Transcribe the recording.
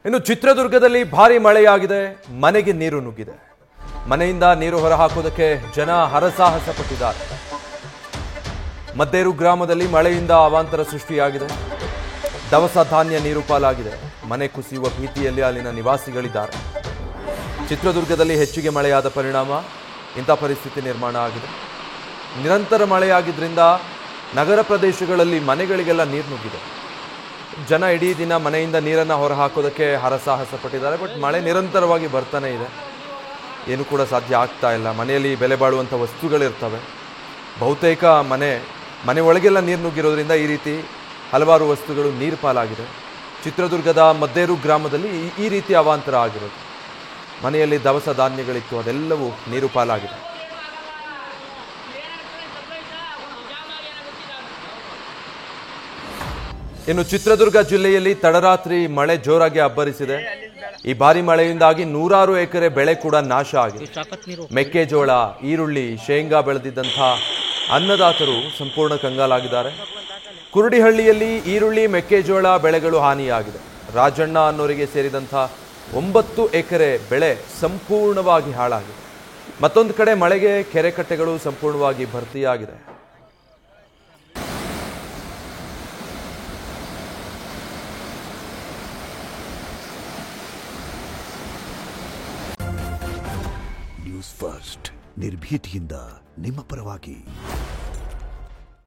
ಇನ್ನು ಚಿತ್ರದುರ್ಗದಲ್ಲಿ ಭಾರಿ ಮಳೆಯಾಗಿದೆ, ಮನೆಗೆ ನೀರು ನುಗ್ಗಿದೆ. ಮನೆಯಿಂದ ನೀರು ಹೊರಹಾಕೋದಕ್ಕೆ ಜನ ಹರಸಾಹಸ ಪಟ್ಟಿದ್ದಾರೆ. ಮದ್ದೇರು ಗ್ರಾಮದಲ್ಲಿ ಮಳೆಯಿಂದ ಅವಾಂತರ ಸೃಷ್ಟಿಯಾಗಿದೆ. ದವಸ ಧಾನ್ಯ ನೀರು ಪಾಲಾಗಿದೆ. ಮನೆ ಕುಸಿಯುವ ಭೀತಿಯಲ್ಲಿ ಅಲ್ಲಿನ ನಿವಾಸಿಗಳಿದ್ದಾರೆ. ಚಿತ್ರದುರ್ಗದಲ್ಲಿ ಹೆಚ್ಚಿಗೆ ಮಳೆಯಾದ ಪರಿಣಾಮ ಇಂಥ ಪರಿಸ್ಥಿತಿ ನಿರ್ಮಾಣ ಆಗಿದೆ. ನಿರಂತರ ಮಳೆಯಾಗಿದ್ದರಿಂದ ನಗರ ಪ್ರದೇಶಗಳಲ್ಲಿ ಮನೆಗಳಿಗೆಲ್ಲ ನೀರು ನುಗ್ಗಿದೆ. ಜನ ಇಡೀ ದಿನ ಮನೆಯಿಂದ ನೀರನ್ನು ಹೊರಹಾಕೋದಕ್ಕೆ ಹರಸಾಹಸ ಪಟ್ಟಿದ್ದಾರೆ. ಬಟ್ ಮಳೆ ನಿರಂತರವಾಗಿ ಬರ್ತಾನೆ ಇದೆ, ಏನು ಕೂಡ ಸಾಧ್ಯ ಆಗ್ತಾ ಇಲ್ಲ. ಮನೆಯಲ್ಲಿ ಬೆಲೆ ಬಾಳುವಂಥ ವಸ್ತುಗಳಿರ್ತವೆ. ಬಹುತೇಕ ಮನೆ ಒಳಗೆಲ್ಲ ನೀರು ನುಗ್ಗಿರೋದ್ರಿಂದ ಈ ರೀತಿ ಹಲವಾರು ವಸ್ತುಗಳು ನೀರು ಪಾಲಾಗಿದೆ. ಚಿತ್ರದುರ್ಗದ ಮದ್ದೇರು ಗ್ರಾಮದಲ್ಲಿ ಈ ರೀತಿ ಅವಾಂತರ ಆಗಿರೋದು. ಮನೆಯಲ್ಲಿ ದವಸ ಧಾನ್ಯಗಳಿತ್ತು, ಅದೆಲ್ಲವೂ ನೀರು ಪಾಲಾಗಿದೆ. ಇನ್ನು ಚಿತ್ರದುರ್ಗ ಜಿಲ್ಲೆಯಲ್ಲಿ ತಡರಾತ್ರಿ ಮಳೆ ಜೋರಾಗಿ ಅಬ್ಬರಿಸಿದೆ. ಈ ಭಾರಿ ಮಳೆಯಿಂದಾಗಿ ನೂರಾರು ಎಕರೆ ಬೆಳೆ ಕೂಡ ನಾಶ ಆಗಿದೆ. ಮೆಕ್ಕೆಜೋಳ, ಈರುಳ್ಳಿ, ಶೇಂಗಾ ಬೆಳೆದಿದ್ದಂಥ ಅನ್ನದಾತರು ಸಂಪೂರ್ಣ ಕಂಗಾಲಾಗಿದ್ದಾರೆ. ಕುರುಡಿಹಳ್ಳಿಯಲ್ಲಿ ಈರುಳ್ಳಿ, ಮೆಕ್ಕೆಜೋಳ ಬೆಳೆಗಳು ಹಾನಿಯಾಗಿದೆ. ರಾಜಣ್ಣ ಅನ್ನೋರಿಗೆ ಸೇರಿದಂಥ 9 ಎಕರೆ ಬೆಳೆ ಸಂಪೂರ್ಣವಾಗಿ ಹಾಳಾಗಿದೆ. ಮತ್ತೊಂದು ಕಡೆ ಮಳೆಗೆ ಕೆರೆ ಕಟ್ಟೆಗಳು ಸಂಪೂರ್ಣವಾಗಿ ಭರ್ತಿಯಾಗಿದೆ. ನ್ಯೂಸ್ ಫಸ್ಟ್ ನಿರ್ಭೀತಿಯಿಂದ ನಿಮ್ಮ ಪರವಾಗಿ.